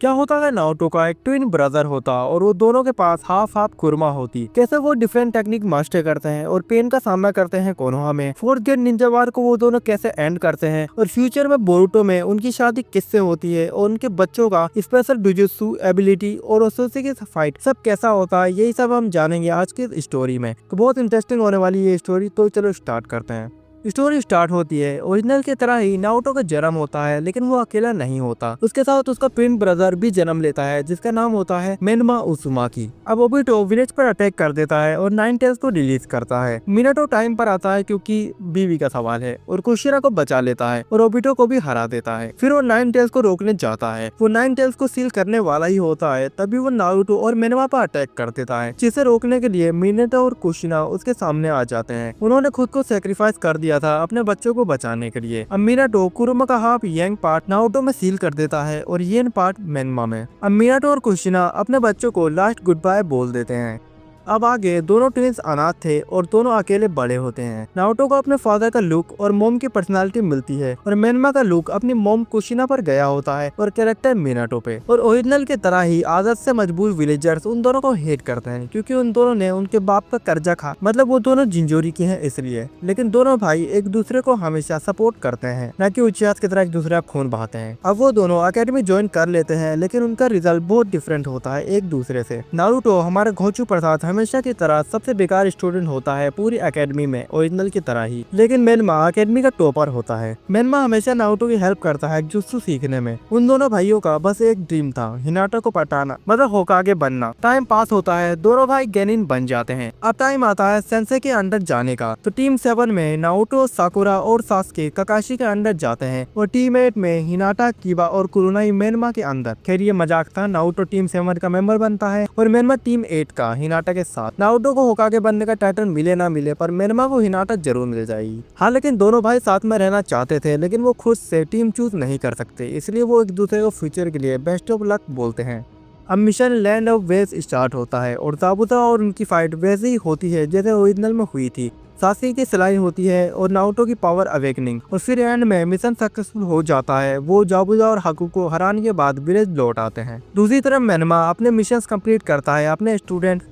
क्या होता है, नारुतो का एक ट्विन ब्रदर होता और वो दोनों के पास हाफ हाफ कुरमा होती। कैसे वो डिफरेंट टेक्निक मास्टर करते हैं और पेन का सामना करते हैं कोनोहा में। फोर्थ ग्रेड निंजा वार को वो दोनों कैसे एंड करते हैं और फ्यूचर में बोरुतो में उनकी शादी किससे होती है और उनके बच्चों का स्पेशल जुजुत्सु एबिलिटी और ओसोसी की फाइट सब कैसा होता है, यही सब हम जानेंगे आज की स्टोरी में। तो बहुत इंटरेस्टिंग होने वाली ये स्टोरी, तो चलो स्टार्ट करते हैं। स्टोरी स्टार्ट होती है ओरिजिनल की तरह ही। नारुतो का जन्म होता है लेकिन वो अकेला नहीं होता, उसके साथ उसका ट्विन ब्रदर भी जन्म लेता है जिसका नाम होता है मेनमा उजुमाकी। अब ओबिटो विलेज पर अटैक कर देता है और 9 टेल्स को रिलीज करता है। मिनाटो टाइम पर आता है क्योंकि बीवी का सवाल है और कुशिरा को बचा लेता है और ओबिटो को भी हरा देता है। फिर वो 9 टेल्स को रोकने जाता है। वो 9 टेल्स को सील करने वाला ही होता है, तभी वो नारुतो और मेनमा पर अटैक कर देता है, जिसे रोकने के लिए मिनाटो और कुशिरा उसके सामने आ जाते हैं। उन्होंने खुद को सेक्रीफाइस कर दिया था अपने बच्चों को बचाने के लिए। अब मिनाटो कुरुमा का हाफ यंग पार्ट नारुतो में सील कर देता है और येन पार्ट मेनमा में। अब मिनाटो और कुशिना अपने बच्चों को लास्ट गुड बाय बोल देते हैं। अब आगे दोनों ट्विंस अनाथ थे और दोनों अकेले बड़े होते हैं। नारुतो को अपने फादर का लुक और मोम की पर्सनालिटी मिलती है और मेनमा का लुक अपनी मोम कुशिना पर गया होता है और कैरेक्टर मिनाटो पे। और ओरिजिनल की तरह ही आदत से मजबूर विलेजर्स उन दोनों को हेट करते हैं क्योंकि उन दोनों ने उनके बाप का कर्जा खा, मतलब वो दोनों जिंजोरी के हैं इसलिए। लेकिन दोनों भाई एक दूसरे को हमेशा सपोर्ट करते हैं, न कि उचियास की तरह एक दूसरे का खून बहाते हैं। अब वो दोनों अकेडमी ज्वाइन कर लेते हैं लेकिन उनका रिजल्ट बहुत डिफरेंट होता है एक दूसरे से। नारुतो हमारे घोचू प्रसाद हमेशा की तरह सबसे बेकार स्टूडेंट होता है पूरी एकेडमी में ओरिजिनल की तरह ही, लेकिन मेनमा एकेडमी का टॉपर होता है। मेनमा हमेशा नारुतो की हेल्प करता है जुत्सु सीखने में। उन दोनों भाइयों का बस एक ड्रीम था, हिनाटा को पटाना, मतलब होकागे बनना। टाइम पास होता है, दोनों भाई गेनिन बन जाते हैं। अब टाइम आता है सेंसे के अंडर जाने का, तो टीम 7 में नारुतो, साकुरा और सास्के ककाशी के अंडर जाते हैं और टीम 8 में हिनाटा, कीबा और कुरुनाई मेनमा के अंदर। खैर ये मजाक था, नारुतो टीम 7 का मेंबर बनता है और मेनमा टीम 8 का हिनाटा के साथ। नारुतो को होकागे बनने का टाइटल मिले ना मिले पर मेनमा को हिनाटा जरूर मिल जाएगी। हाँ, लेकिन दोनों भाई साथ में रहना चाहते थे लेकिन वो खुद से टीम चूज नहीं कर सकते, इसलिए वो एक दूसरे को फ्यूचर के लिए बेस्ट ऑफ लक बोलते हैं। अब mission land of ways start होता है और जाबुता और उनकी फाइट वैसे ही होती है जैसे ओरिजिनल में हुई थी। सासी की सिलाई होती है और नारुतो की पावर अवेकनिंग, और फिर एंड में मिशन सक्सेसफुल हो जाता है। वो जाबुजा और हाकू को हराने के बाद विलेज लौट आते हैं। दूसरी तरफ मेनमा अपने मिशन कंप्लीट करता है अपने स्टूडेंट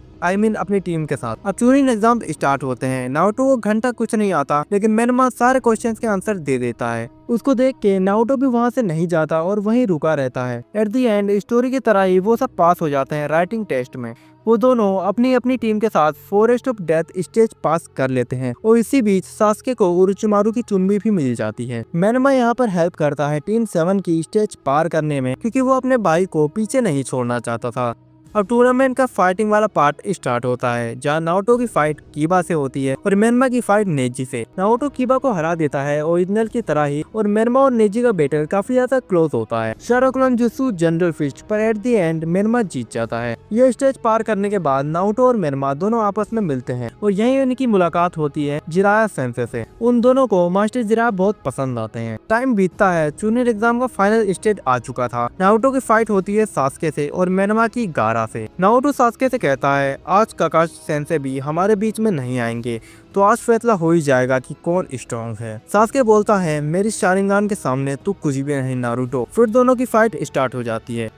अपनी टीम के साथ। अब ट्यूरिंग एग्जाम स्टार्ट होते हैं। नारुतो को घंटा कुछ नहीं आता लेकिन मेनमा सारे क्वेश्चंस के आंसर दे देता है। उसको देख के नारुतो भी वहाँ से नहीं जाता और वहीं रुका रहता है। एट द एंड स्टोरी की तरह ही वो सब पास हो जाते हैं राइटिंग टेस्ट में। वो दोनों अपनी अपनी टीम के साथ फॉरेस्ट ऑफ डेथ स्टेज पास कर लेते हैं और इसी बीच सास्के को उरोचिमारू की चुनबी भी मिल जाती है। मेनमा यहाँ पर हेल्प करता है टीम 7 की स्टेज पार करने में क्योंकि वो अपने भाई को पीछे नहीं छोड़ना चाहता था। अब टूर्नामेंट का फाइटिंग वाला पार्ट स्टार्ट होता है जहाँ नारुतो की फाइट कीबा से होती है और मेनमा की फाइट नेजी से। नारुतो कीबा को हरा देता है ओरिजिनल की तरह ही और मेनमा और नेजी का बैटल काफी ज्यादा क्लोज होता है। शारोक्लन जुत्सु जनरल फिस्ट पर एट द एंड मेनमा जीत जाता है। ये स्टेज पार करने के बाद नारुतो और मेनमा दोनों आपस में मिलते हैं और यहीं उनकी मुलाकात होती है जिराया सेंसे से। उन दोनों को मास्टर जिराया बहुत पसंद आते हैं। टाइम बीतता है, जूनियर एग्जाम का फाइनल स्टेज आ चुका था। नारुतो की फाइट होती है सास्के से और मेनमा की गारा से। नारुतो सास्के से कहता है आज काकाशी सेंसे भी हमारे बीच में नहीं आएंगे, तो आज फैसला हो ही जाएगा कि कौन स्ट्रॉन्ग है। सास्के बोलता है मेरी शारिंगान के सामने तू कुछ भी नहीं नारुतो। फिर दोनों की फाइट स्टार्ट हो जाती है।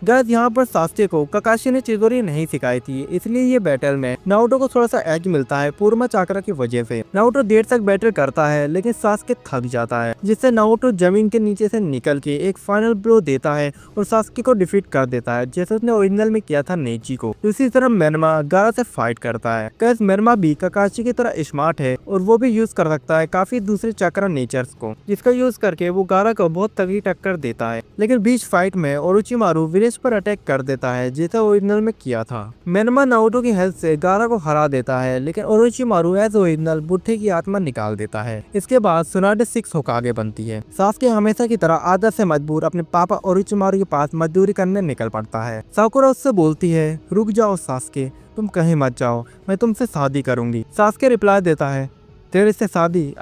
गाइस यहाँ पर सास्के को ककाशी ने चिदोरी नहीं सिखाई थी, इसलिए ये बैटल में नारुतो को थोड़ा सा एज मिलता है पूर्मा चाकरा की वजह से। नारुतो देर तक बैटल करता है लेकिन सास्के थक जाता है, जिससे नारुतो जमीन के नीचे से निकल के एक फाइनल ब्लो देता है और सास्के को डिफीट कर देता है जैसे उसने ओरिजिनल में किया था नेजी को। दूसरी तरफ मेनमा गारा से फाइट करता है। गाइस मेनमा भी ककाशी की तरह स्मार्ट है और वो भी यूज कर सकता है काफी दूसरे चक्रा नेचर्स को, जिसका यूज करके वो गारा को बहुत तगड़ी टक्कर देता है। लेकिन बीच फाइट में ओरोचिमारू पर अटैक कर देता है जैसा ओरिजिनल में किया था। मेनमा नारुतो की हेल्प से गारा को हरा देता है लेकिन ओरोचिमारू एज ओरिजिनल बुढ़े की आत्मा निकाल देता है। इसके बाद सुनाडे 6 होकागे बनती है। सास्के हमेशा की तरह आदत से मजबूर अपने पापा ओरोचिमारू के पास मजदूरी करने निकल पड़ता है। साकुरा उससे बोलती है रुक जाओ सास्के, तुम कहीं मत जाओ, मैं तुमसे शादी करूंगी। सास्के रिप्लाई देता है तेरे से शादी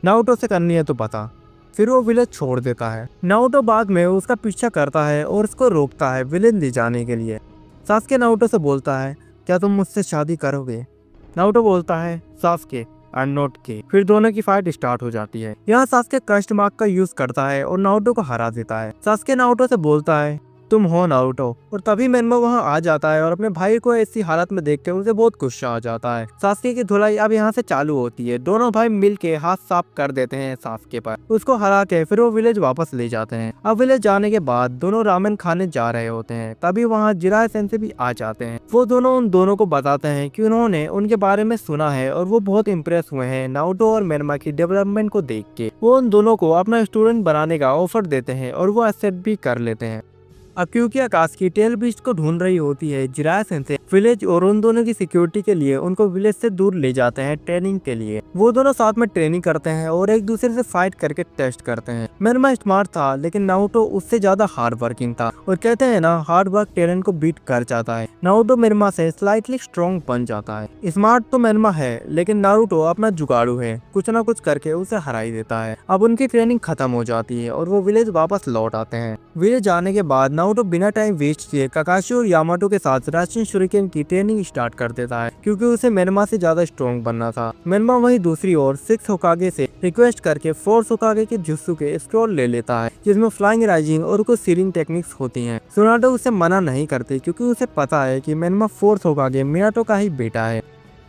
नारुतो से करनी है तो बता। फिर वो विलेज छोड़ देता है। नारुतो बाद में उसका पीछा करता है और उसको रोकता है विलेज ले जाने के लिए। सास्के नारुतो से बोलता है क्या तुम मुझसे शादी करोगे? नारुतो बोलता है सास्के आई एम नॉट के। फिर दोनों की फाइट स्टार्ट हो जाती है। यहाँ सास्के कस्ट मार्क का यूज करता है और नारुतो को हरा देता है। सास्के नारुतो से बोलता है तुम हो नारुतो। और तभी मेनमा वहाँ आ जाता है और अपने भाई को ऐसी हालत में देख के उनसे बहुत गुस्सा आ जाता है। सास्के की धुलाई अब यहाँ से चालू होती है। दोनों भाई मिल के हाथ साफ कर देते हैं सास्के पर, उसको हरा के फिर वो विलेज वापस ले जाते हैं। अब विलेज जाने के बाद दोनों रामेन खाने जा रहे होते हैं, तभी वहाँ जिराय सेंसे भी आ जाते हैं। वो दोनों उन दोनों को बताते हैं कि उन्होंने उनके बारे में सुना है और वो बहुत इम्प्रेस हुए हैं नारुतो और मेनमा की डेवलपमेंट को देख के। वो उन दोनों को अपना स्टूडेंट बनाने का ऑफर देते हैं और वो एक्सेप्ट भी कर लेते हैं। अब क्योंकि आकाश टेल बीस्ट को ढूंढ रही होती है, जिराय सेंसे विलेज और उन दोनों की सिक्योरिटी के लिए उनको विलेज से दूर ले जाते हैं ट्रेनिंग के लिए। वो दोनों साथ में ट्रेनिंग करते हैं और एक दूसरे से फाइट करके टेस्ट करते हैं। मेनमा स्मार्ट था लेकिन नारुतो उससे ज्यादा हार्ड वर्किंग था और कहते हैं ना, हार्ड वर्क टैलेंट को बीट कर जाता है। नारुतो मेनमा से स्लाइटली स्ट्रॉन्ग बन जाता है। स्मार्ट तो मेनमा है लेकिन नारुतो अपना जुगाड़ू है, कुछ ना कुछ करके उसे हरा ही देता है। अब उनकी ट्रेनिंग खत्म हो जाती है और वो विलेज वापस लौट आते हैं। विलेज आने के बाद नारुतो बिना टाइम वेस्ट किए काकाशी और यामाटो के साथ राशिन शुरिकेन की ट्रेनिंग स्टार्ट कर देता है, क्योंकि उसे मेनमा से ज्यादा स्ट्रॉन्ग बनना था। मेनमा वही दूसरी ओर 6 होकागे से रिक्वेस्ट करके 4 होकागे के जुत्सु के स्क्रॉल ले लेता है, जिसमें फ्लाइंग राइजिंग और कुछ सीलिंग टेक्निक्स होती हैं। सुनाटो उसे मना नहीं करते क्योंकि उसे पता है कि मेनमा 4 होकागे मियाटो का ही बेटा है।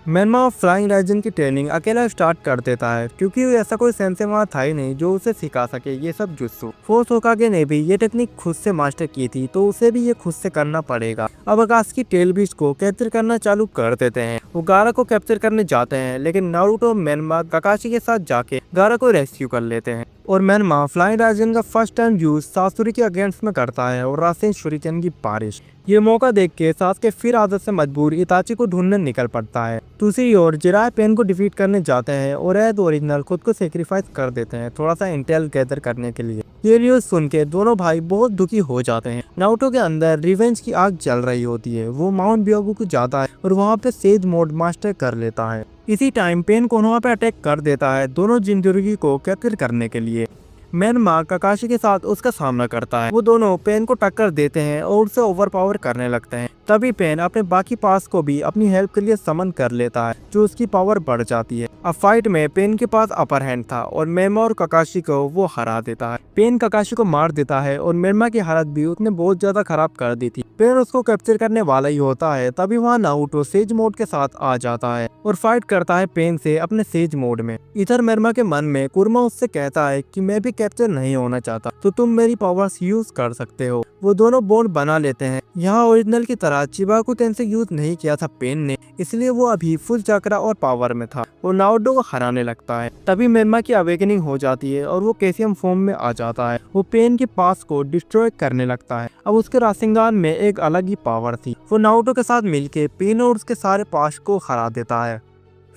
मेनमा फ्लाइंग राइजिंग की ट्रेनिंग अकेला स्टार्ट कर देता है, क्योंकि ऐसा कोई सेंसे वहाँ था ही नहीं जो उसे सिखा सके ये सब जुत्सु। 4 होकागे ने भी ये टेक्निक खुद से मास्टर की थी, तो उसे भी ये खुद से करना पड़ेगा। अब आकाश की टेल बीस्ट को कैप्चर करना चालू कर देते हैं। वो गारा को कैप्चर करने जाते हैं, लेकिन नारुतो मेनमा काकाशी के साथ जाके गारा को रेस्क्यू कर लेते हैं और मेनमा फ्लाइंग राइजिंग का फर्स्ट टाइम यूज सासुरी के अगेंस्ट में करता है और रासेन शुरिकेन की बारिश। ये मौका देख के सासके फिर आदत से मजबूर इताची को ढूंढने निकल पड़ता है। दूसरी ओर जिराय पेन को डिफीट करने जाते हैं और एड ओरिजिनल खुद को सेक्रीफाइस कर देते हैं थोड़ा सा इंटेल गैदर करने के लिए। ये न्यूज सुन के दोनों भाई बहुत दुखी हो जाते हैं। नारुतो के अंदर रिवेंज की आग जल रही होती है। वो माउंट ब्योगु को जाता है और वहाँ पे सेज मोड मास्टर कर लेता है। इसी टाइम पेन कोनोहा पे अटैक कर देता है दोनों जिंजुर्गी को कैप्चर करने के लिए। मेनमा काकाशी के साथ उसका सामना करता है। वो दोनों पेन को टक्कर देते हैं और उसे ओवरपावर करने लगते हैं। तभी पेन अपने बाकी पास को भी अपनी हेल्प के लिए समन कर लेता है, जो उसकी पावर बढ़ जाती है। अब फाइट में पेन के पास अपर हैंड था और मेनमा और काकाशी को वो हरा देता है। पेन काकाशी को मार देता है और मेनमा की हालत भी उसने बहुत ज्यादा खराब कर दी थी। पेन उसको कैप्चर करने वाला ही होता है, तभी वहाँ नारुतो सेज मोड के साथ आ जाता है और फाइट करता है पेन से अपने सेज मोड में। इधर मेनमा के मन में कुरमा उससे कहता है कि मैं भी कैप्चर नहीं होना चाहता, तो तुम मेरी पावर्स यूज कर सकते हो। वो दोनों बॉन्ड बना लेते हैं। यहाँ ओरिजिनल की तरह चिबाकू टेंसे यूज नहीं किया था पेन ने, इसलिए वो अभी फुल चक्रा और पावर में था। वो नारुतो को हराने लगता है। तभी मेनमा की अवेकनिंग हो जाती है और वो कैसियम फॉर्म में आ जाता है। वो पेन के पास को डिस्ट्रॉय करने लगता है। अब उसके राशिंगान में एक अलग ही पावर थी। वो नारुतो के साथ मिलके पेन और उसके सारे पास को हरा देता है।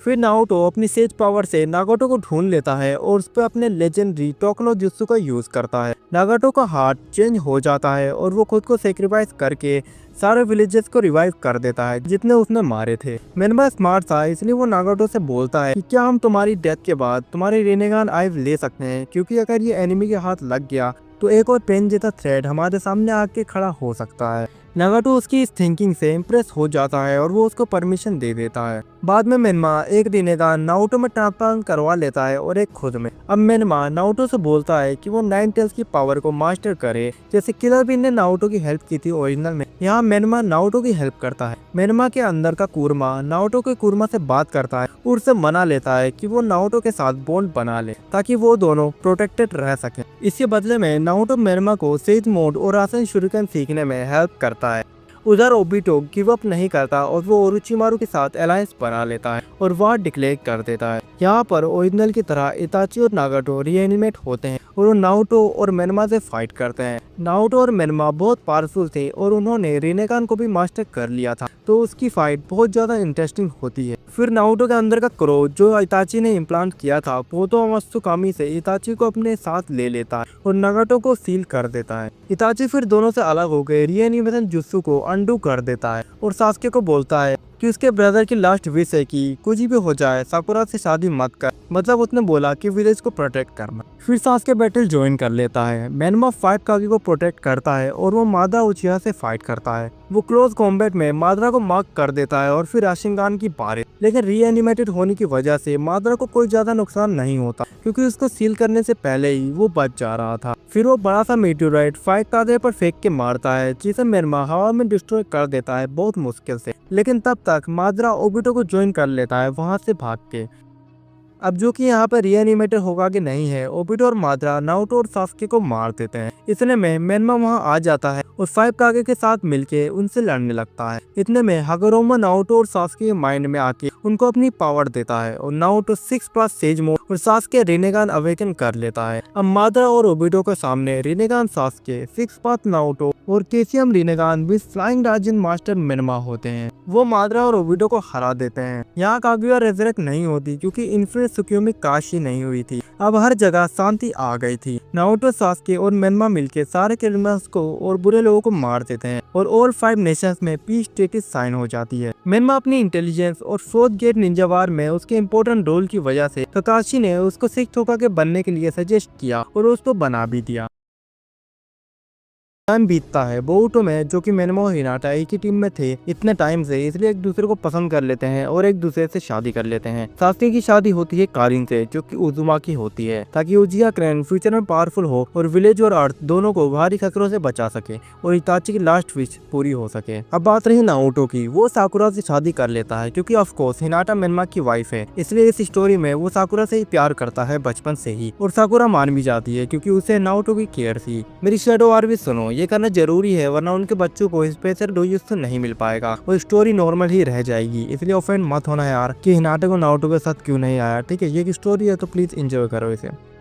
फिर नारुतो अपनी सेज पावर से नागाटो को ढूंढ लेता है और उस पर अपने लेजेंडरी टोकनो जुत्सु का यूज करता है। नागाटो का हार्ट चेंज हो जाता है और वो खुद को सेक्रीफाइस करके सारे विलेजेस को रिवाइव कर देता है जितने उसने मारे थे। मेनमा स्मार्ट था, इसलिए वो नागाटो से बोलता है कि क्या हम तुम्हारी डेथ के बाद तुम्हारी रेनेगान आइव ले सकते हैं, क्योंकि अगर ये एनिमी के हाथ लग गया तो एक और पेन जैसा थ्रेड हमारे सामने आके खड़ा हो सकता है। नागाटो उसकी इस थिंकिंग से इम्प्रेस हो जाता है और वो उसको परमिशन दे देता है। बाद में मेनमा एक रिनेगान नारुतो में ट्रांसफर करवा लेता है और एक खुद में। अब मेनमा नारुतो से बोलता है कि वो 9 टेल्स की पावर को मास्टर करे, जैसे किलर बिन ने नारुतो की हेल्प की थी ओरिजिनल में। यहाँ मेनमा नारुतो की हेल्प करता है। मेनमा के अंदर का कुरमा नारुतो के कुरमा से बात करता है और उससे मना लेता है कि वो नारुतो के साथ बॉन्ड बना ले, ताकि वो दोनों प्रोटेक्टेड रह सके। इसके बदले में नारुतो मेनमा को सेज मोड और रासेन शुरिकेन सीखने में हेल्प करता है। उधर ओबिटो गिव अप नहीं करता और वो ओरोचिमारू के साथ अलायंस बना लेता है और वार डिक्लेयर कर देता है। यहाँ पर ओरिजिनल की तरह इताची और नागाटो रीएनिमेट होते हैं और वो नारुतो और मेनमा से फाइट करते हैं। नारुतो और मेनमा बहुत पावरफुल थे और उन्होंने रिनेगान को भी मास्टर कर लिया था, तो उसकी फाइट बहुत ज्यादा इंटरेस्टिंग होती है। फिर नारुतो के अंदर का क्रो जो इताची ने इम्प्लांट किया था, वो तो अमात्सुकामी से इताची को अपने साथ ले लेता है और नागाटो को सील कर देता है। इताची फिर दोनों से अलग हो गए रीएनिमेशन जुत्सु को अंडू कर देता है और सास्के को बोलता है कि उसके ब्रदर की लास्ट विश है कि कुछ भी हो जाए साकुरा से शादी मत कर, मतलब उसने बोला कि विलेज को प्रोटेक्ट करना। फिर सास्के बैटल ज्वाइन कर लेता है। मेनमा 5 कागे को प्रोटेक्ट करता है और वो मादा उचिहा से फाइट करता है। वो क्लोज कॉम्बैट में माद्रा को मार्क कर देता है और फिर राशिंगान की बारिश, लेकिन रीएनिमेटेड होने की वजह से माद्रा को कोई ज्यादा नुकसान नहीं होता, क्योंकि उसको सील करने से पहले ही वो बच जा रहा था। फिर वो बड़ा सा मीटियोराइट फाइट तादे पर फेंक के मारता है, जिसे मेनमा हवा में डिस्ट्रॉय कर देता है बहुत मुश्किल से। लेकिन तब तक माद्रा ओबिटो को ज्वाइन कर लेता है वहां से भाग के। अब जो कि यहाँ पर रीएनिमेटेड होगा कि नहीं है, ओबिटो और माद्रा नारुतो और सास्के को मार देते हैं। इतने में मेनमा वहाँ आ जाता है और 5 कागे के साथ मिलके उनसे लड़ने लगता है। इतने में हागोरोमा नारुतो और सास्के के माइंड में आके उनको अपनी पावर देता है और नारुतो 6+ सेज मोड और सास्के रिनेगान अवेकन कर लेता है। अब माद्रा और ओबिटो के सामने रिनेगान सास्के, 6 नारुतो और केसीएम रिनेगान भी फ्लाइंग डार्जिन मास्टर मेनमा होते हैं। वो माद्रा और ओबिटो को हरा देते हैं। यहाँ कागुया रेजरेक्ट नहीं होती क्योंकि इन्फिनिट सुक्योमी काश ही नहीं हुई थी। अब हर जगह शांति आ गई थी। नारुतो, सास्के और मेनमा मिलके सारे क्रिमिनल्स को और बुरे लोगों को मार देते हैं और ऑल 5 नेशंस में पीस ट्रीटी साइन हो जाती है। मेनमा अपनी इंटेलिजेंस और 4th गेट निंजा वार में उसके इम्पोर्टेंट रोल की वजह से काकाशी ने उसको सिक्स होकागे बनने के लिए सजेस्ट किया और उसको बना भी दिया। टाइम बीतता है बोरुतो में, जो कि मेनमा और हिनाटा एक ही टीम में थे इतने टाइम से, इसलिए एक दूसरे को पसंद कर लेते हैं और एक दूसरे से शादी कर लेते हैं। सास्के की शादी होती है कारिन से, जो कि उजुमा की होती है, ताकि उजिया क्लैन फ्यूचर में पावरफुल हो और विलेज और अर्थ दोनों को भारी खतरों से बचा सके और इताची की लास्ट विश पूरी हो सके। अब बात रही नारुतो की, वो साकुरा से शादी कर लेता है क्योंकि ऑफ कोर्स हिनाटा मेनमा की वाइफ है, इसलिए इस स्टोरी में वो साकुरा से ही प्यार करता है बचपन से ही, और साकुरा मान भी जाती है क्योंकि उसे नारुतो की केयर थी। मेरी शैडो वार भी सुनो, ये करना जरूरी है वरना उनके बच्चों को स्पेशल डोजुत्सु नहीं मिल पाएगा और स्टोरी नॉर्मल ही रह जाएगी, इसलिए ऑफेंड मत होना यार कि हिनाटा को नारुतो के साथ क्यों नहीं आया। ठीक है, ये स्टोरी है तो प्लीज एंजॉय करो इसे।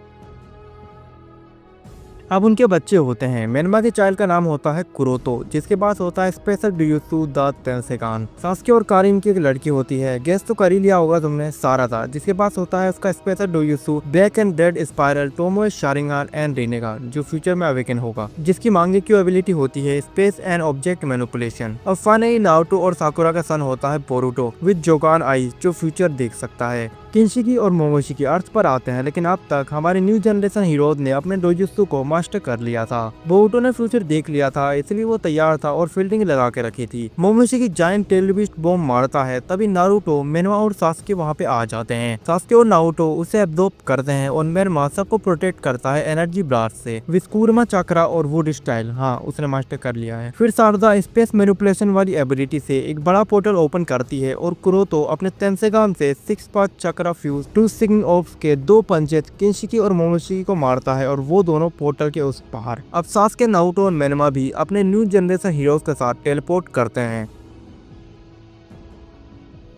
अब उनके बच्चे होते हैं। मेनमा के चाइल्ड का नाम होता है कुरोतो, जिसके पास होता है स्पेशल डोजुत्सु द टेंसेकान। सास्के और कारिन की एक लड़की होती है, गेस तो कर ही लिया होगा तुमने, साराता, जिसके पास होता है उसका स्पेशल डोजुत्सु बैक एंड डेड स्पाइरल टोमोए शारिंगान एंड रिनेगान, जो फ्यूचर में अवेकन होगा, जिसकी मांगे की एबिलिटी होती है स्पेस एंड ऑब्जेक्ट मैनिपुलेशन। अब फाइनली नारुतो और साकुरा का सन होता है बोरुतो विद जोकान आईज, जो फ्यूचर देख सकता है। किंशिकी और मोमोशिकी अर्थ पर आते हैं, लेकिन अब तक हमारे न्यू जनरेशन हीरोज ने अपने डोजुत्सु को मास्टर कर लिया था। बोरुतो ने फ्यूचर देख लिया था, इसलिए वो तैयार था और फील्डिंग लगा के रखी थी। मोमोशिकी जायंट टेलबिस्ट बॉम्ब मारता है, तभी नारुतो, मेनमा और सास्के वहाँ पे आ जाते हैं। सास्के और नारुतो उसे एब्जॉर्ब करते हैं और मेनमा सबको प्रोटेक्ट करता है एनर्जी ब्लास्ट से। विस्कुरमा चक्रा और वुड स्टाइल, हाँ उसने मास्टर कर लिया है। फिर शारदा स्पेस मैनिपुलेशन वाली एबिलिटी से एक बड़ा पोर्टल ओपन करती है और कुरोतो अपने तेंसेगान से 6 चक्र फ्यूज 2 सिग्निंग ऑफ्स के 2 पंचे किंशिकी और मोमोशिकी को मारता है और वो दोनों पोर्टल के उस पार। अब सास्के, नारुतो और मेनमा भी अपने न्यू जनरेशन हीरोज के साथ टेलीपोर्ट करते हैं।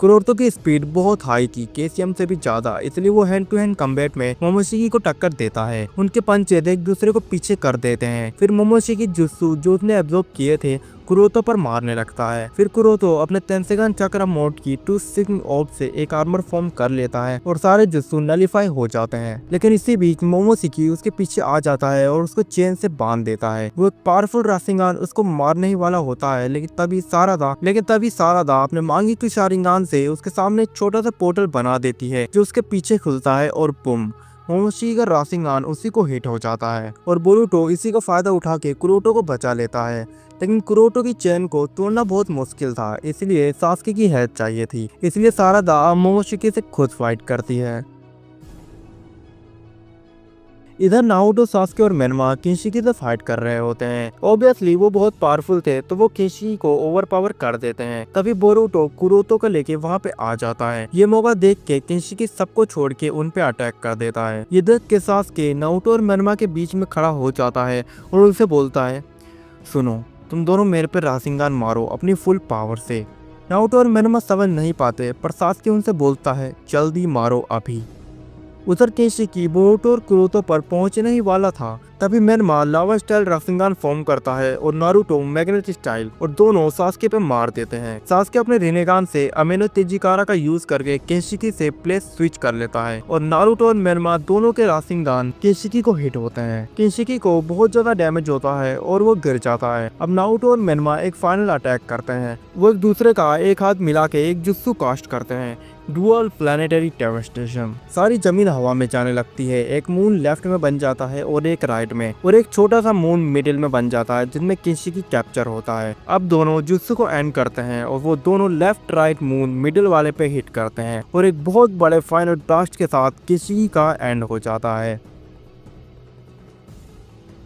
कुरोतो की स्पीड बहुत हाई थी, केसीएम से भी ज्यादा, इसलिए वो हैंड टू हैंड कम्बैट में मोमोशिकी को टक्कर देता है। उनके पंचेज एक दूसरे को पीछे कर देते हैं। फिर मोमोशिकी जुत्सु जो उसने एब्जॉर्ब किए थे कुरोतो पर मारने लगता है। फिर कुरोतो अपने तेंसेगान चक्र मोड की 2 सिग्निंग ऑफ से एक आर्मर फॉर्म कर लेता है और सारे जुत्सु नलीफाई हो जाते हैं। लेकिन इसी बीच मोमोशिकी उसके पीछे आ जाता है और उसको चेन से बांध देता है। वो एक पावरफुल राशिंगान उसको मारने ही वाला होता है, लेकिन तभी सारादा अपने मांगी की शारिंगान से उसके सामने एक छोटा सा पोर्टल बना देती है, जो उसके पीछे खुलता है और बुम, मोमोशिकी का राशिंगान उसी को हिट हो जाता है और बोरुतो इसी का फायदा उठा के कुरोतो को बचा लेता है। लेकिन कुरोतो की चेन को तोड़ना बहुत मुश्किल था, इसलिए सास्के की हेल्प चाहिए थी, इसलिए सारादा मोमोशिकी से खुद फाइट करती है। इधर नारुतो, सास्के और मेनमा किंशिकी से फाइट कर रहे होते हैं। ऑब्वियसली वो बहुत पावरफुल थे तो वो किंशिकी को ओवरपावर कर देते हैं। तभी बोरुतो कुरोतो को लेके वहाँ पे आ जाता है। ये मौका देख के किंशिकी सबको छोड़ के उन पे अटैक कर देता है। ये देख के सास्के नारुतो और मेनमा के बीच में खड़ा हो जाता है और उनसे बोलता है, सुनो तुम दोनों मेरे पे राशिंगान मारो अपनी फुल पावर से। नारुतो और मेनमा समझ नहीं पाते, पर सास्के उनसे बोलता है जल्दी मारो अभी। उधर किंशिकी बोरुतो और कुरोतो पर पहुंचने ही वाला था, तभी मेनमा लावा स्टाइल राशिंगान फॉर्म करता है और नारुतो मैग्नेट स्टाइल, और दोनों सास्के पे मार देते हैं। सास्के अपने रिनेगान से अमेनो तेजिकारा का यूज करके किंशिकी से प्लेस स्विच कर लेता है और नारुतो और मेनमा दोनों के राशिंगान किंशिकी को हिट होते हैं। किंशिकी को बहुत ज्यादा डैमेज होता है और वो गिर जाता है। अब नारुतो और मेनमा एक फाइनल अटैक करते हैं। वो एक दूसरे का एक हाथ मिला के एक जुत्सु कास्ट करते हैं, डुअल प्लैनेटरी डेवास्टेशन। सारी जमीन हवा में जाने लगती है, एक मून लेफ्ट में बन जाता है और एक राइट साइड में और एक छोटा सा मून मिडिल में बन जाता है जिसमें किशिकी कैप्चर होता है। अब दोनों जुत्सु को एंड करते हैं और वो दोनों लेफ्ट राइट मून मिडिल वाले पे हिट करते हैं और एक बहुत बड़े फाइनल ब्लास्ट के साथ किशिकी का एंड हो जाता है।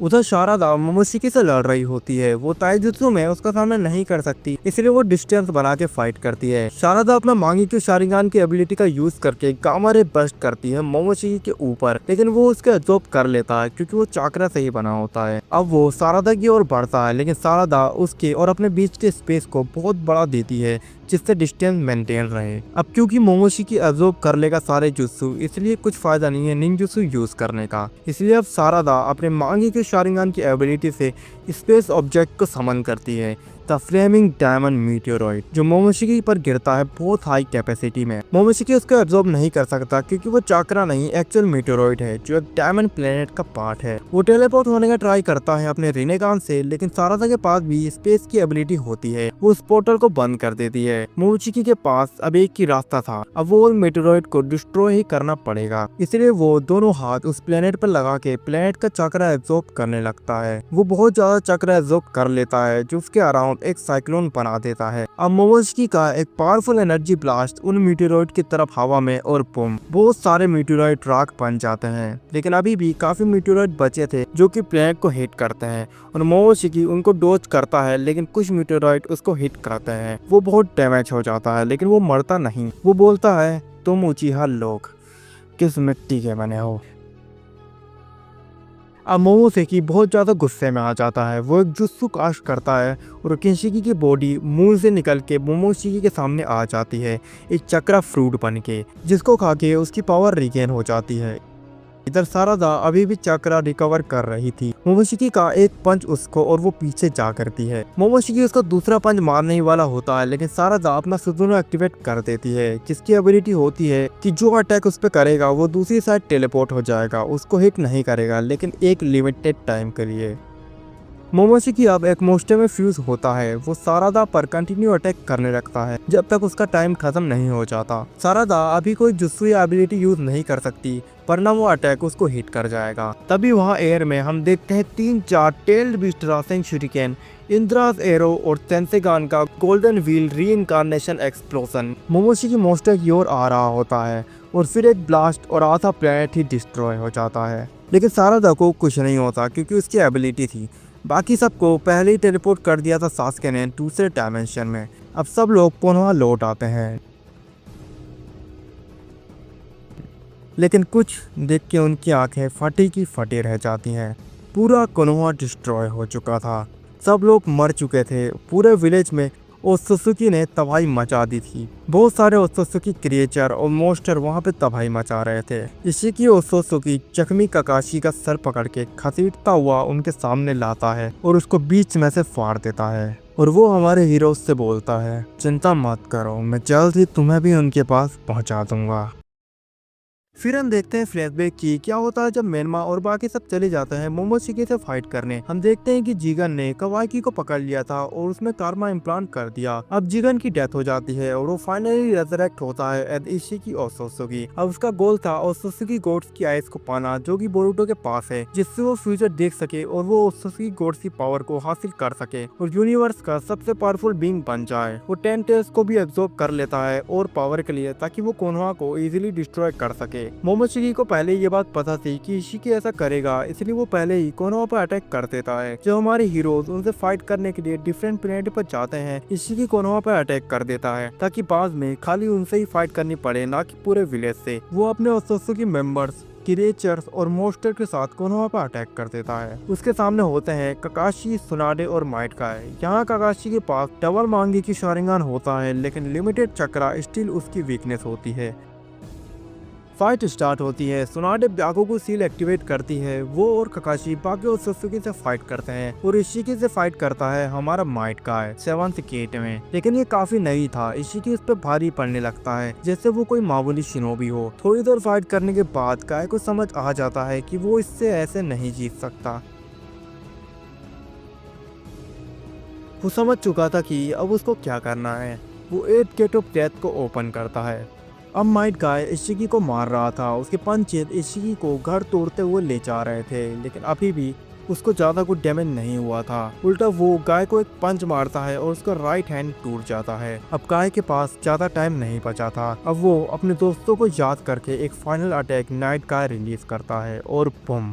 उधर शारदा मोमोशिकी से लड़ रही होती है। वो ताइजुत्सु में उसका सामना नहीं कर सकती, इसलिए वो डिस्टेंस बना के फाइट करती है। शारदा अपना मांगेक्यू शारिंगान की एबिलिटी का यूज करके गामा रे बर्स्ट करती है मोमोशिकी के ऊपर, लेकिन वो उसके एब्जॉर्ब कर लेता है क्योंकि वो चाक्रा से ही बना होता है। अब वो शारदा की ओर बढ़ता है, लेकिन शारदा उसके और अपने बीच के स्पेस को बहुत बड़ा देती है जिससे डिस्टेंस मेंटेन रहे। अब क्योंकि मोमोशिकी एब्जॉर्ब कर लेगा सारे जुत्सु, इसलिए कुछ फायदा नहीं है निंजुत्सु यूज करने का। इसलिए अब शारदा अपने मांगेक्यू शारिंगान की एबिलिटी से स्पेस ऑब्जेक्ट को समन करती है, द फ्लेमिंग डायमंड मीटियोरॉइड, जो मोमोशिकी पर गिरता है बहुत हाई कैपेसिटी में। मोमोशिकी उसको एब्जॉर्ब नहीं कर सकता क्योंकि वो चाक्रा नहीं एक्चुअल मीटियोरॉइड है जो एक डायमंड प्लेनेट का पार्ट है। वो टेलीपोर्ट होने का ट्राई करता है अपने रिनेगान से, लेकिन शारदा के पास भी स्पेस की एबिलिटी होती है। वो उस पोर्टल को बंद कर देती है। मोमोशिकी के पास अब एक ही रास्ता था, अब वो उस मीटियोरॉइड को डिस्ट्रॉय ही करना पड़ेगा। इसलिए वो दोनों हाथ उस प्लेनेट पर लगा के प्लेनेट का चक्रा एब्जॉर्ब करने लगता है। वो बहुत ज्यादा चक्रा एब्जॉर्ब कर लेता है जो उसके अराउंड एक साइक्लोन बना देता है। अब मोमोशिकी का एक पावरफुल एनर्जी ब्लास्ट उन मीटियोरॉइड की तरफ हवा में और बूम, बहुत सारे मीटियोरॉइड राख बन जाते हैं। लेकिन अभी भी काफी मीटियोरॉइड बचे थे जो कि प्लेनेट को हिट करते हैं और मोमोशिकी उनको डॉज करता है, लेकिन कुछ मीटियोरॉइड उसको हिट करते हैं। वो बहुत डैमेज हो जाता है लेकिन वो मरता नहीं। वो बोलता है, तुम उचीहा लोग किस मिट्टी के बने हो। अब मोमोशिकी बहुत ज्यादा गुस्से में आ जाता है। वो एक जुत्सु कास्ट करता है और किशिकी की बॉडी मुंह से निकल के मोमोशिकी के सामने आ जाती है एक चक्रा फ्रूट बन के, जिसको खा के उसकी पावर रिगेन हो जाती है। इधर शारदा अभी भी चक्रा रिकवर कर रही थी। मोमोशिकी का एक पंच उसको और वो पीछे जा करती है। मोमोशिकी उसका दूसरा पंच मारने ही वाला होता है, लेकिन शारदा अपना सुजुनो एक्टिवेट कर देती है जिसकी एबिलिटी होती है कि जो अटैक उस पर करेगा वो दूसरी साइड टेलीपोर्ट हो जाएगा, उसको हिट नहीं करेगा लेकिन एक लिमिटेड टाइम के लिए। मोमोशिकी अब एक मोस्टे में फ्यूज होता है। वो शारदा पर कंटिन्यू अटैक करने लगता है जब तक उसका टाइम खत्म नहीं हो जाता। शारदा अभी कोई जुत्सु या एबिलिटी यूज नहीं कर सकती, वरना वो अटैक उसको हिट कर जाएगा। तभी वहाँ एयर में हम देखते हैं 3-4 टेल्ड बीस्ट रासेंग शूरिकेन, इंद्रास एरो और तेंसेगान का golden wheel reincarnation explosion Momoshiki मोस्टे की ओर आ रहा होता है और फिर एक ब्लास्ट और आधा प्लेनेट ही डिस्ट्रॉय हो जाता है। लेकिन शारदा को कुछ नहीं होता क्योंकि उसकी एबिलिटी थी। बाकी सबको पहले ही टेलीपोर्ट कर दिया था सास्के ने दूसरे डायमेंशन में। अब सब लोग पुनः लौट आते हैं, लेकिन कुछ देख के उनकी आंखें फटी की फटी रह जाती हैं। पूरा कोनोहा डिस्ट्रॉय हो चुका था, सब लोग मर चुके थे। पूरे विलेज में ओत्सुकी ने तबाही मचा दी थी। बहुत सारे ओत्सुकी क्रिएचर और मोस्टर वहां पे तबाही मचा रहे थे। इशिकी ओत्सुकी जख्मी काकाशी का सर पकड़ के घसीटता हुआ उनके सामने लाता है और उसको बीच में से फाड़ देता है। और वो हमारे हीरो से बोलता है, चिंता मत करो, मैं जल्द ही तुम्हें भी उनके पास पहुंचा दूंगा। फिर हम देखते हैं फ्लैशबैक की क्या होता है जब मेनमा और बाकी सब चले जाते हैं मोमोशिकी से फाइट करने। हम देखते हैं कि जिगन ने कवाकी को पकड़ लिया था और उसमें कारमा इम्प्लांट कर दिया। अब जिगन की डेथ हो जाती है और वो फाइनली रेजरेक्ट होता है एज इशिकी ओत्सुकी। अब उसका गोल था ओत्सुकी गॉड्स की आइज को पाना जो कि बोरुटो के पास है, जिससे वो फ्यूचर देख सके और वो ओत्सुकी गॉड्स की पावर को हासिल कर सके और यूनिवर्स का सबसे पावरफुल बीइंग बन जाए। वो 10 टेल्स को भी एब्जॉर्ब कर लेता है और पावर के लिए, ताकि वो कोनोहा को इजीली डिस्ट्रॉय कर सके। मोमोशिकी को पहले ये बात पता थी कि इशिकी ऐसा करेगा, इसलिए वो पहले ही कोनोहा पर अटैक कर देता है। जब हमारे हीरोज उनसे फाइट करने के लिए डिफरेंट प्लेनेट पर जाते हैं, इशिकी कोनोहा पर अटैक कर देता है ताकि बाद में खाली उनसे ही फाइट करनी पड़े, ना कि पूरे विलेज से। वो अपने ओत्सुकी मेंबर्स, क्रिएचर्स और मोस्टर के साथ कोनोहा पर अटैक कर देता है। उसके सामने होते हैं काकाशी, सुनाडे और माइट का है। यहाँ काकाशी के पास डबल मांगेक्यू शारिंगान होता है, लेकिन लिमिटेड चक्रा स्टिल उसकी वीकनेस होती है। फाइट स्टार्ट होती है। सुनाडे ब्याकुगु सील एक्टिवेट करती है। वो और काकाशी बाकी ओत्सुकी से फाइट करते हैं और इशिकी से फाइट करता है हमारा माइट का है 7th गेट में। लेकिन ये काफी नई था, इशिकी उस पर भारी पड़ने लगता है जैसे वो कोई मामूली शिनोबी हो। थोड़ी देर फाइट करने के बाद काय को समझ आ जाता है कि वो इससे ऐसे नहीं जीत सकता। वो समझ चुका था कि अब उसको क्या करना है। वो 8 गेट ऑफ डेथ को ओपन करता है अब माइट गाय इशिकी को मार रहा था। उसके पंचेज इशिकी को घर तोड़ते हुए ले जा रहे थे, लेकिन अभी भी उसको ज्यादा कुछ डैमेज नहीं हुआ था। उल्टा वो गाय को एक पंच मारता है और उसका राइट हैंड टूट जाता है। अब गाय के पास ज्यादा टाइम नहीं बचा था। अब वो अपने दोस्तों को याद करके एक फाइनल अटैक नाइट गाय रिलीज करता है और बम।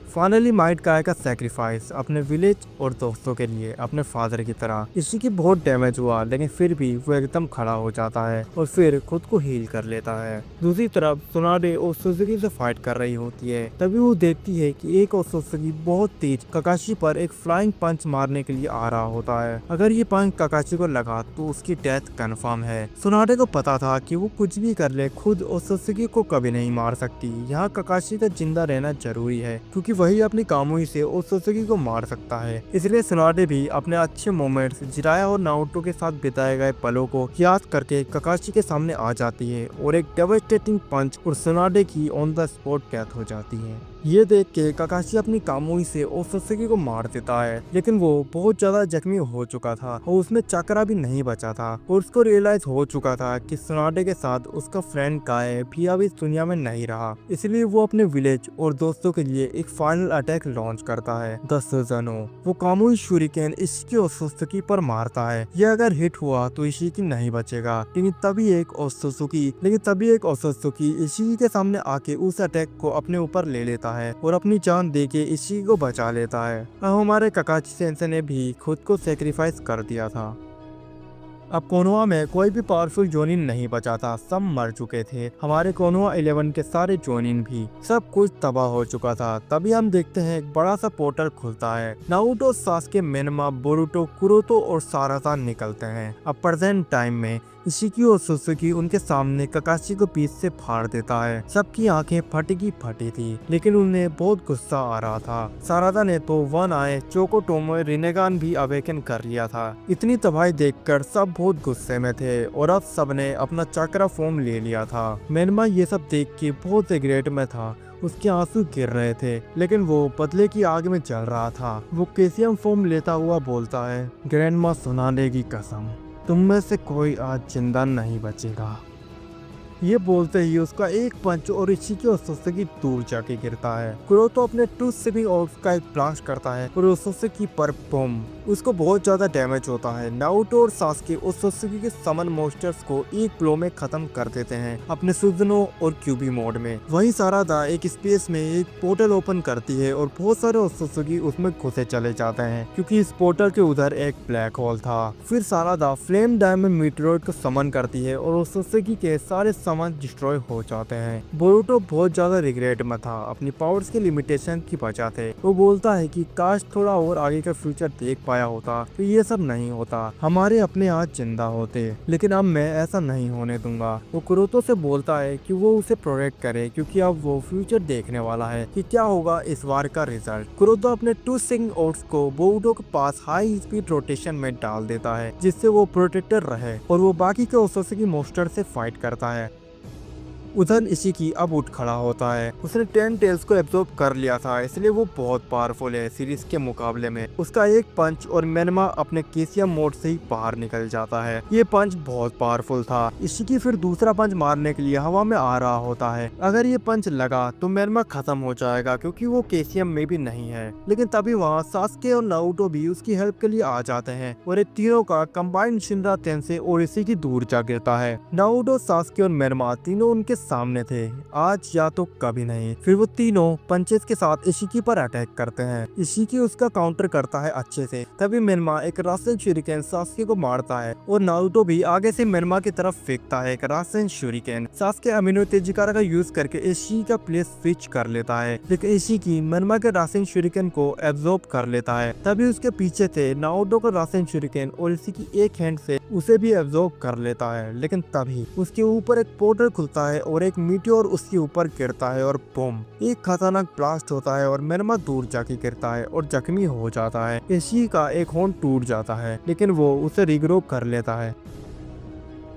फाइनली माइट गाय का सेक्रीफाइस अपने विलेज और दोस्तों के लिए अपने फादर की तरह। इशिकी बहुत डैमेज हुआ, लेकिन फिर भी वो एकदम खड़ा हो जाता है और फिर खुद को हील कर लेता है। दूसरी तरफ सुनाडे और सुजुकी से फाइट कर रही होती है। तभी वो देखती है कि एक और सुजुकी बहुत तेज ककाशी पर एक फ्लाइंग पंच मारने के लिए आ रहा होता है। अगर ये पंच ककाशी को लगा तो उसकी डेथ कंफर्म है। सुनाडे को पता था कि वो कुछ भी कर ले, खुद और सुजुकी को कभी नहीं मार सकती। यहाँ ककाशी का जिंदा रहना जरूरी है, क्योंकि वही अपनी कामुई से ओत्सुकी को मार सकता है। इसलिए सुनाडे भी अपने अच्छे मोमेंट्स जिराया और नारुतो के साथ बिताए गए पलों को याद करके ककाशी के सामने आ जाती है और एक डेवास्टेटिंग पंच और सुनाडे की ऑन द स्पॉट डेथ हो जाती है। ये देख के ककाशी अपनी कामुई से ओत्सुकी को मार देता है, लेकिन वो बहुत ज्यादा जख्मी हो चुका था और उसमें चक्रा भी नहीं बचा था और उसको रियलाइज हो चुका था कि सुनाडे के साथ उसका फ्रेंड काए भी अब इस दुनिया में नहीं रहा। इसलिए वो अपने विलेज और दोस्तों के लिए एक फाइनल अटैक लॉन्च करता है, द सुज़ुनो। वो कामुई शूरिकेन इशिकी और सुजुकी पर मारता है। ये अगर हिट हुआ तो इशिकी नहीं बचेगा, लेकिन तभी एक ओत्सुकी इशिकी के सामने आके उस अटैक को अपने ऊपर ले लेता है और अपनी जान देके इशिकी को बचा लेता है। अब हमारे ककाशी सेंसे ने भी खुद को सेक्रीफाइस कर दिया था। अब कोनोहा में कोई भी पावरफुल जोनिन नहीं बचा था, सब मर चुके थे। हमारे कोनोहा 11 के सारे जोनिन भी, सब कुछ तबाह हो चुका था। तभी हम देखते हैं एक बड़ा सा पोर्टल खुलता है। नारुतो, सास्के, मेनमा, बोरुतो, कुरोतो और साराता निकलते हैं। अब प्रेजेंट टाइम में इशिकी और सुजुकी उनके सामने ककाशी को पीछे से फाड़ देता है। सबकी आंखें फटी थी, लेकिन उन्हें बहुत गुस्सा आ रहा था। साराता ने तो वन आए चोको टोमो रिनेगान भी अवेकन कर लिया था। इतनी तबाही देखकर सब बहुत गुस्से में थे और अब सबने अपना चक्रा फॉर्म ले लिया था। मेनमा ये सब देख के बहुत रिग्रेट में था। उसके आंसू गिर रहे थे, लेकिन वो बदले की आग में जल रहा था। वो केसियम फॉर्म लेता हुआ बोलता है, ग्रैंडमा सुनाडे की कसम, तुम में से कोई आज जिंदा नहीं बचेगा। ये बोलते ही उसका एक पंच और इशिकी और सुजुकी दूर जाके गिरता है। कुरोतो अपने टू स्विमिंग ऑर्ब्स का एक ब्लास्ट करता है और सुजुकी पर बम। उसको बहुत ज्यादा डैमेज होता है। नारुतो और सास्के और सुजुकी के समन मॉन्स्टर्स को एक ब्लो में खत्म कर देते हैं अपने सुजुनो और क्यूबी मोड में। वहीं सारादा एक स्पेस में एक पोर्टल ओपन करती है और बहुत सारे सुजुकी उसमें घुसे चले जाते हैं, क्योंकि इस पोर्टल के उधर एक ब्लैक होल था। फिर सारादा फ्लेम डायमंड मीटेरोइड को समन करती है और सुजुकी के सारे सामान डिस्ट्रॉय हो जाते हैं। बोरुतो बहुत ज्यादा रिग्रेट में था अपनी पावर्स के लिमिटेशन की वजह से। वो बोलता है कि काश थोड़ा और आगे का फ्यूचर देख पाया होता तो ये सब नहीं होता, हमारे अपने आज जिंदा होते, लेकिन अब मैं ऐसा नहीं होने दूंगा। वो कुरोतो से बोलता है कि वो उसे प्रोटेक्ट करे, क्योंकि अब वो फ्यूचर देखने वाला है कि क्या होगा इस बार का रिजल्ट। कुरोतो अपने टू स्विंग ओट्स को बोरुतो के पास हाई स्पीड रोटेशन में डाल देता है, जिससे वो प्रोटेक्टर रहे और वो बाकी के ओसोसुकी मॉन्स्टर से फाइट करता है। उधर इशिकी अब उठ खड़ा होता है। उसने 10 टेल्स को एब्जॉर्ब कर लिया था, इसलिए वो बहुत पावरफुल है सीरीज के मुकाबले में। उसका एक पंच और मेनमा अपने केसियम मोड से ही बाहर निकल जाता है। ये पंच बहुत पावरफुल था। इशिकी फिर दूसरा पंच मारने के लिए हवा में आ रहा होता है। अगर ये पंच लगा तो मेनमा खत्म हो जाएगा, क्योंकि वो केसियम में भी नहीं है। लेकिन तभी वहाँ सास्के और नारुतो भी उसकी हेल्प के लिए आ जाते हैं और ये तीनों का कंबाइंड शिनरा तेंसे और इशिकी दूर जा गिरता है। नारुतो, सास्के और मेनमा तीनों उनके सामने थे, आज या तो कभी नहीं। फिर वो तीनों पंचेस के साथ इशिकी पर अटैक करते हैं। इशिकी उसका काउंटर करता है अच्छे से। तभी मेनमा एक रासेन शूरिकेन सास्के को मारता है और नारुतो भी आगे से मेनमा की तरफ फेंकता है एक रासेन शूरिकेन। सास्के अमीनो तेजिकारा का यूज करके इशिकी का प्लेस स्विच कर लेता है, लेकिन इशिकी मेनमा के रासेन शूरिकेन को एब्जॉर्ब कर लेता है। तभी उसके पीछे थे नारुतो का रासेन शूरिकेन और इशिकी एक हैंड से उसे भी एब्जॉर्ब कर लेता है। लेकिन तभी उसके ऊपर एक पोर्टल खुलता है और एक मीटियोर उसके ऊपर गिरता है और बूम, एक खतरनाक ब्लास्ट होता है और मेनमा दूर जाके गिरता है और जख्मी हो जाता है। इशिकी का एक हॉर्न टूट जाता है, लेकिन वो उसे रिग्रो कर लेता है।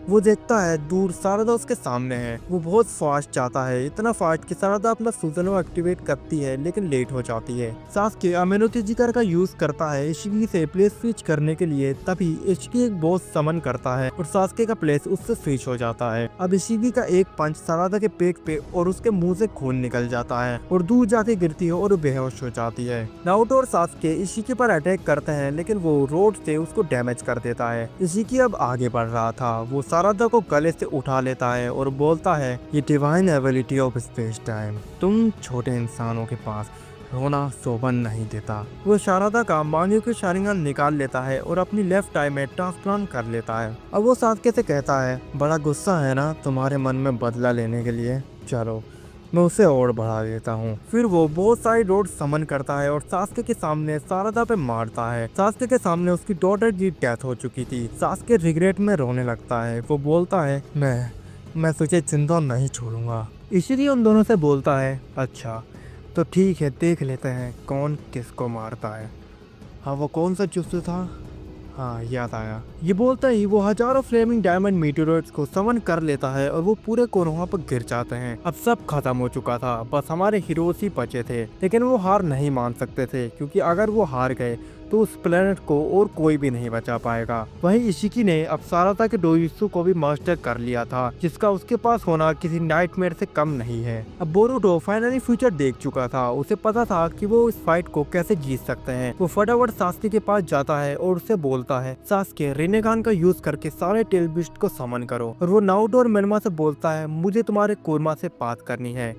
वो देखता है दूर सारदा उसके सामने है। वो बहुत फास्ट जाता है, इतना फास्ट कि सारदा अपना सुजनो एक्टिवेट करती है लेकिन लेट हो जाती है। सास्के अमेनोतेजिकर का यूज करता है इशिकी से प्लेस स्विच करने के लिए, तभी इशिकी एक बॉस समन करता है और सास्के का प्लेस उससे स्विच हो जाता है। अब इशिकी का एक पंच सारदा के पेट पे और उसके मुंह से खून निकल जाता है और दूर जाके गिरती है और वो बेहोश हो जाती है। नारुतो और सास्के इशिकी पर अटैक करते हैं लेकिन वो रोड से उसको डैमेज कर देता है। इशिकी अब आगे बढ़ रहा था। वो सारदा को गले से उठा लेता है और बोलता है, ये divine ability of space time, तुम छोटे इंसानों के पास रोना शोभन नहीं देता। वो शारदा का मांगियों की शारिंगन निकाल लेता है और अपनी लेफ्ट आई में ट्रांसप्लांट कर लेता है। अब वो सास्के से कहता है, बड़ा गुस्सा है ना तुम्हारे मन में बदला लेने के लिए, चलो मैं उसे और बढ़ा देता हूँ। फिर वो बहुत सारी रोड समन करता है और सास्के के सामने सारदा पे मारता है। सास्के के सामने उसकी डॉटर की डेथ हो चुकी थी। सास्के रिग्रेट में रोने लगता है। वो बोलता है, मैं तुझे जिंदा नहीं छोड़ूंगा। इसीलिए उन दोनों से बोलता है, अच्छा तो ठीक है, देख लेते हैं कौन किसको मारता है। हाँ, वो कौन सा जुत्सु था? हाँ, याद आया। ये बोलता ही वो हजारों फ्लेमिंग डायमंड मीटेरोइड्स को समन कर लेता है और वो पूरे कोनोहा पर गिर जाते हैं। अब सब खत्म हो चुका था, बस हमारे हीरोज ही बचे थे। लेकिन वो हार नहीं मान सकते थे, क्योंकि अगर वो हार गए तो उस प्लेनेट को और कोई भी नहीं बचा पाएगा। वहीं इशिकी ने अब सारदा के डोजुत्सु को भी मास्टर कर लिया था, जिसका उसके पास होना किसी नाइटमेयर से कम नहीं है। अब बोरुतो फाइनली फ्यूचर देख चुका था। उसे पता था कि वो इस फाइट को कैसे जीत सकते हैं। वो फटाफट सास्के के पास जाता है और उससे बोलता है, सास्के रिनेगान का यूज करके सारे टेल बीस्ट को समन करो। और वो नारुतो और मेनमा से बोलता है, मुझे तुम्हारे कोरमा से बात करनी है।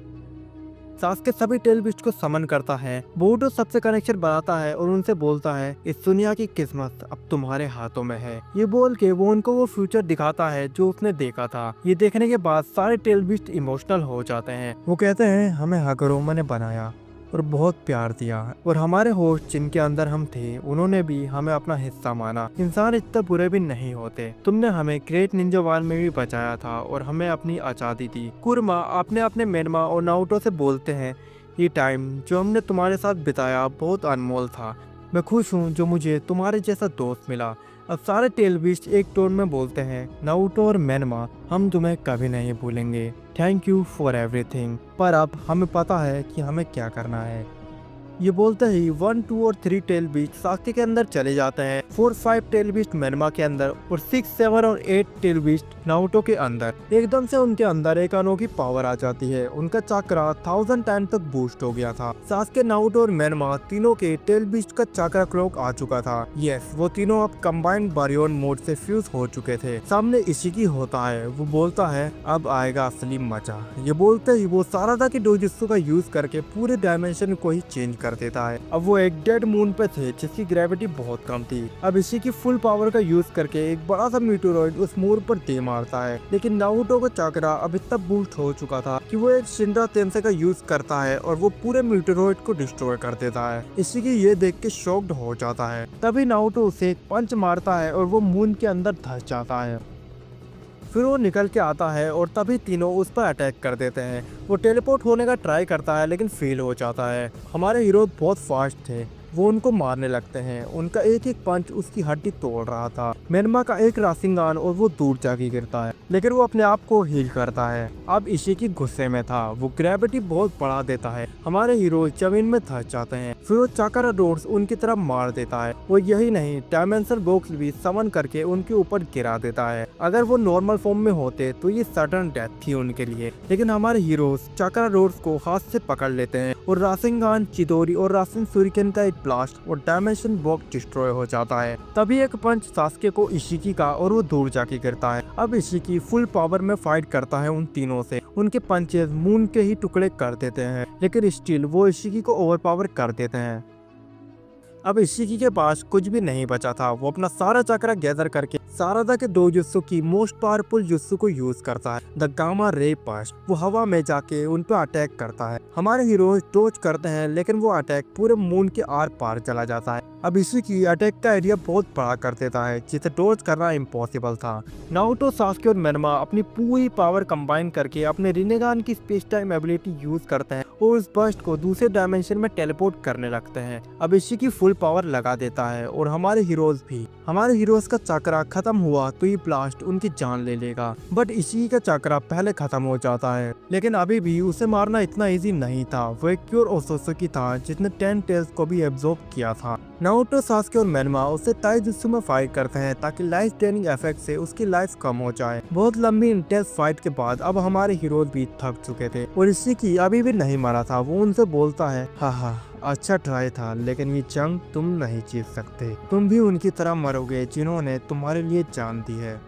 सास्के सभी टेल बीस्ट को समन करता है। बोरुतो सबसे कनेक्शन बनाता है और उनसे बोलता है, इस दुनिया की किस्मत अब तुम्हारे हाथों में है। ये बोल के वो उनको वो फ्यूचर दिखाता है जो उसने देखा था। ये देखने के बाद सारे टेल बीस्ट इमोशनल हो जाते हैं। वो कहते हैं, हमें हाकरोमा ने बनाया और बहुत प्यार दिया, और हमारे होस्ट जिनके अंदर हम थे उन्होंने भी हमें अपना हिस्सा माना। इंसान इतने बुरे भी नहीं होते। तुमने हमें ग्रेट निंजा वार में भी बचाया था और हमें अपनी आजादी दी। कुरमा अपने अपने मेनमा और नारुतो से बोलते हैं, ये टाइम जो हमने तुम्हारे साथ बिताया बहुत अनमोल था। मैं खुश हूँ जो मुझे तुम्हारे जैसा दोस्त मिला। अब सारे टेल बीस्ट एक टोन में बोलते हैं, नारुतो और मेनमा, हम तुम्हें कभी नहीं भूलेंगे। Thank you for everything. पर अब हमें पता है कि हमें क्या करना है। ये बोलते ही 1, 2 और 3 टेल बीस्ट सास्के के अंदर चले जाते हैं। 4, 5 टेल बीस्ट मेनमा के अंदर और 6, 7 और 8 टेल बीस्ट नारुतो के अंदर। एकदम से उनके अंदर एक अनोखी पावर आ जाती है। उनका चक्रा 1000 टाइम तक बूस्ट हो गया था। सास्के, नारुतो और मेनमा तीनों के टेल बीस्ट का चक्रा क्लॉक आ चुका था। यस, वो तीनों अब कंबाइंड बारियोन मोड से फ्यूज हो चुके थे। सामने इशिकी होता है। वो बोलता है, अब आएगा असली मजा। ये बोलते ही वो सारदा के डोजुत्सु का यूज करके पूरे डायमेंशन को ही चेंज कर देता है। अब वो एक डेड मून पे थे जिसकी ग्रेविटी बहुत कम थी। अब इसी की फुल पावर का यूज करके एक बड़ा सा मीटेरोइड उस मून पर दे मारता है। लेकिन नारुतो का चक्रा अब इतना बूस्ट हो चुका था कि वो एक शिंड्रा तेंसे का यूज करता है और वो पूरे मीटेरोइड को डिस्ट्रॉय कर देता है। इसी की ये देख के शॉक्ड हो जाता है। तभी नारुतो उसे एक पंच मारता है और वो मून के अंदर धंस जाता है। फिर वो निकल के आता है और तभी तीनों उस पर अटैक कर देते हैं। वो टेलीपोर्ट होने का ट्राई करता है लेकिन फेल हो जाता है। हमारे हीरो बहुत फास्ट थे। वो उनको मारने लगते हैं। उनका एक एक पंच उसकी हड्डी तोड़ रहा था। मेनमा का एक रासिंगान और वो दूर जाके गिरता है, लेकिन वो अपने आप को हील करता है। अब इशिकी गुस्से में था। वो ग्रेविटी बहुत बढ़ा देता है। हमारे हीरो जमीन में धंस जाते हैं। फिर वो चक्रा डोर्स उनकी तरफ मार देता है। वो यही नहीं, डायमेंशन बॉक्स भी समन करके उनके ऊपर गिरा देता है। अगर वो नॉर्मल फॉर्म में होते तो ये सडन डेथ थी उनके लिए। लेकिन हमारे हीरोज चक्रा डोर्स को हाथ से पकड़ लेते हैं और रासिंगान, चिदोरी और रासिन सूरिकेन का एक ब्लास्ट और डायमेंशन बॉक्स डिस्ट्रॉय हो जाता है। तभी एक पंच सास्के को इशिकी का और वो दूर जाके गिरता है। अब इशिकी फुल पावर में फाइट करता है उन तीनों से। उनके पंचेस मून के ही टुकड़े कर देते हैं, लेकिन स्टिल वो इशिकी को ओवरपावर कर देते हैं। अब इशिकी के पास कुछ भी नहीं बचा था। वो अपना सारा चक्रा गैदर करके सारदा के डोजुत्सु की मोस्ट पावरफुल जुत्सु को यूज करता है, द गामा रे बस्ट। वो हवा में जाके उन पर अटैक करता है। हमारे हीरो डोज करते हैं लेकिन वो अटैक पूरे मून के आर पार चला जाता है। अब इसी की अटैक का एरिया बहुत बड़ा कर देता है जिसे डॉज करना इम्पॉसिबल था। नारुतो, सास्के और मेनमा अपनी पूरी पावर कंबाइन करके अपने रिनेगान की स्पेस टाइम एबिलिटी यूज करते हैं और उस बर्स्ट को दूसरे डायमेंशन में टेलीपोर्ट करने लगते हैं। अब इसी की फुल पावर लगा देता है और हमारे हीरोज का चक्रा खत्म हुआ तो ये ब्लास्ट उनकी जान ले लेगा, बट इसी का चक्रा पहले खत्म हो जाता है। लेकिन अभी भी उसे मारना इतना इजी नहीं था। वो एक प्योर ओसोसुकी था जिसने 10 टेल्स को भी एब्जॉर्ब किया था। नारुतो, सास्के और मेनमा उससे ताइजुत्सु में फाइट करते हैं ताकि लाइफ ड्रेनिंग इफेक्ट से उसकी लाइफ कम हो जाए। बहुत लंबी इंटेंस फाइट के बाद अब हमारे हीरोज भी थक चुके थे और इसी की अभी भी नहीं मारा था। वो उनसे बोलता है, हाँ अच्छा ट्राई था, लेकिन ये जंग तुम नहीं जीत सकते। तुम भी उनकी तरह मरोगे जिन्होंने तुम्हारे लिए जान दी है।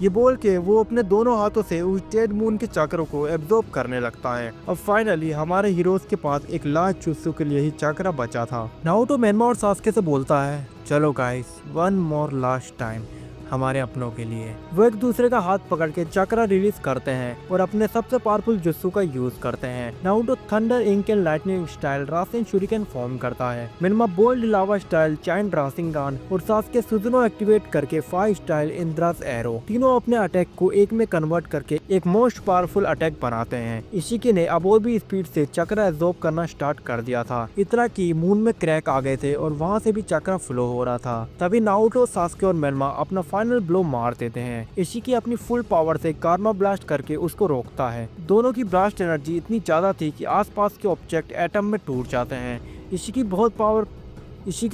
ये बोल के वो अपने दोनों हाथों से उस डेड मून के चक्रों को एब्जॉर्ब करने लगता है। अब फाइनली हमारे हीरोज के पास एक लास्ट जुत्सु के लिए ही चक्रा बचा था। नारुतो मेनमा और सास्के से बोलता है, चलो guys, one more last time हमारे अपनों के लिए। वो एक दूसरे का हाथ पकड़ के चक्रा रिलीज करते हैं और अपने सबसे पावरफुल जुत्सु का यूज करते हैं। नारुतो थंडर, इंक एंड लाइटनिंग स्टाइल रासेन शुरिकेन फॉर्म करता है। मेनमा बोल्ड लावा स्टाइल चाइन रासिंगान और सास्के सुजुनो एक्टिवेट करके फायर स्टाइल इंद्रास एरो। तीनों अपने अटैक को एक में कन्वर्ट करके एक मोस्ट पावरफुल अटैक बनाते हैं। इशिकी ने अब और भी स्पीड से चक्रा एब्जॉर्ब करना स्टार्ट कर दिया था, इतना कि मून में क्रैक आ गए थे और वहाँ से भी चक्रा फ्लो हो रहा था। तभी नारुतो, सास्के और मेनमा अपना फाइनल ब्लो मार देते हैं। इशिकी अपनी फुल पावर से कार्मा ब्लास्ट करके उसको रोकता है। दोनों की ब्लास्ट एनर्जी इतनी ज्यादा थी कि आसपास के ऑब्जेक्ट एटम में टूट जाते हैं। इशिकी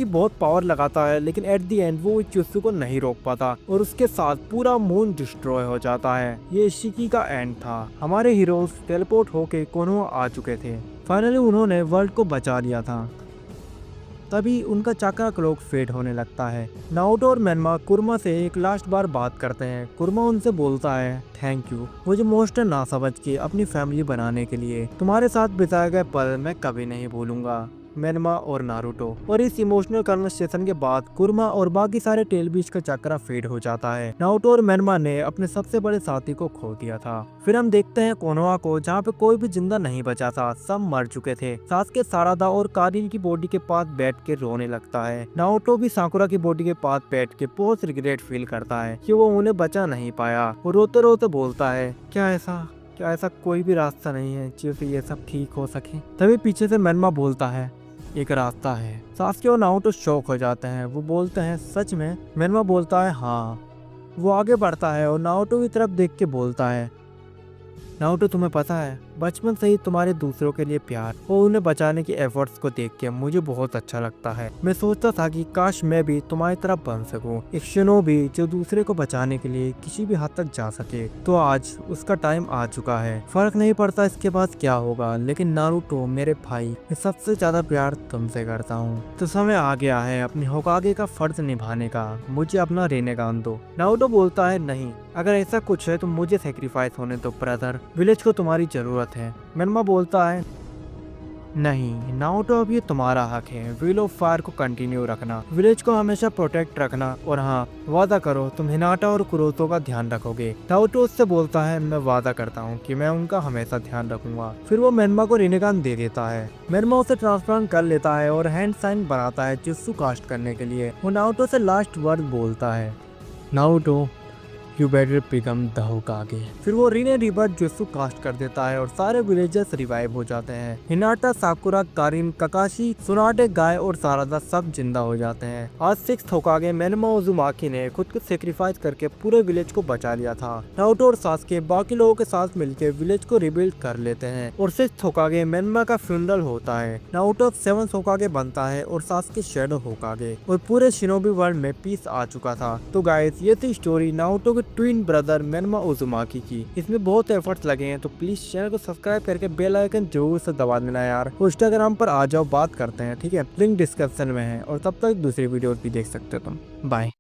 बहुत पावर लगाता है, लेकिन एट दी एंड वो जुत्सु को नहीं रोक पाता और उसके साथ पूरा मून डिस्ट्रॉय हो जाता है। ये इशिकी का एंड था। हमारे हीरोज टेलीपोर्ट होके कोनोहा आ चुके थे। फाइनली उन्होंने वर्ल्ड को बचा लिया था। तभी उनका चक्रा क्लॉक फेड होने लगता है। नारुतो और मेनमा कुरमा से एक लास्ट बार बात करते हैं। कुरमा उनसे बोलता है, थैंक यू मुझे मोस्टर ना समझ के अपनी फैमिली बनाने के लिए। तुम्हारे साथ बिताए गए पल मैं कभी नहीं भूलूंगा। मेनमा और नारुतो। और इस इमोशनल कन्वर्सेशन के बाद कुरमा और बाकी सारे टेल बीच का चक्रा फेड हो जाता है। नारुतो और मेनमा ने अपने सबसे बड़े साथी को खो दिया था। फिर हम देखते हैं कोनोहा को, जहाँ पे कोई भी जिंदा नहीं बचा था, सब मर चुके थे। सास्के सारादा और कारिन की बॉडी के पास बैठ के रोने लगता है। नारुतो भी साकुरा की बॉडी के पास बैठ के बहुत रिग्रेट फील करता है कि वो उन्हें बचा नहीं पाया। वो रोते रोते बोलता है, क्या ऐसा कोई भी रास्ता नहीं है जिससे ये सब ठीक हो सके। तभी पीछे से मेनमा बोलता है, एक रास्ता है। सास्के और नारुतो शॉक हो जाते हैं। वो बोलते हैं, सच में? मेनमा बोलता है, हाँ। वो आगे बढ़ता है और नारुतो की तरफ देख के बोलता है, नारुतो तुम्हें पता है, बचपन से ही तुम्हारे दूसरों के लिए प्यार और उन्हें बचाने के एफर्ट्स को देख के मुझे बहुत अच्छा लगता है। मैं सोचता था कि काश मैं भी तुम्हारी तरह बन सकूं, एक शिनोबी जो दूसरे को बचाने के लिए किसी भी हद तक जा सके। तो आज उसका टाइम आ चुका है। फर्क नहीं पड़ता इसके बाद क्या होगा, लेकिन नारुतो मेरे भाई, मैं सबसे ज्यादा प्यार तुमसे करता हूँ। तो समय आ गया है अपने होकागे का फर्ज निभाने का। मुझे अपना रेनेगान दो। नारुतो बोलता है, नहीं, अगर ऐसा कुछ है तो मुझे सेक्रीफाइस होने दो ब्रदर। विलेज को तुम्हारी जरूरत है। मेनमा बोलता है, नहीं नारुतो, अब ये तुम्हारा हक है। व्हील ऑफ फायर को कंटिन्यू रखना, विलेज को हमेशा प्रोटेक्ट रखना, और हाँ, वादा करो तुम हिनाटा और कुरोतो का ध्यान रखोगे। नारुतो उससे बोलता है, मैं वादा करता हूँ कि मैं उनका हमेशा ध्यान रखूंगा। फिर वो मेनमा को रिनेगान दे देता है। मेनमा उसे ट्रांसप्लांट कर लेता है और हैंड साइन बनाता है जुत्सु कास्ट करने के लिए। वो नारुतो से लास्ट वर्ड बोलता है, Naruto you better become the होकागे। फिर वो रीने रिबर्थ जुत्सु कास्ट कर देता है और सारे विलेजर्स रिवाइव हो जाते हैं। हिनाटा, साकुरा, कारिन, काकाशी, सुनाटे, गाय और सारादा सब जिंदा हो जाते हैं। आज 6th होकागे मेनमा उजुमाकी ने खुद को सेक्रीफाइस करके पूरे विलेज को बचा लिया था। नारुतो और सास्के बाकी लोगों के साथ मिलकर विलेज को रिबिल्ड कर लेते हैं और 6th होकागे मेनमा का फ्यूनरल होता है। नारुतो 7th होकागे बनता है और सास्के शैडो होकागे, और पूरे शिनोबी वर्ल्ड में पीस आ चुका था। तो गाइस, ये थी story Naruto twin brother Menma Uzumaki की। इसमें बहुत एफर्ट्स लगे हैं, तो प्लीज चैनल को सब्सक्राइब करके बेल आइकन जरूर से दबा देना यार। इंस्टाग्राम पर आ जाओ, बात करते हैं, ठीक है? लिंक डिस्क्रिप्शन में है, और तब तक दूसरी वीडियोस भी देख सकते हो तुम। बाय।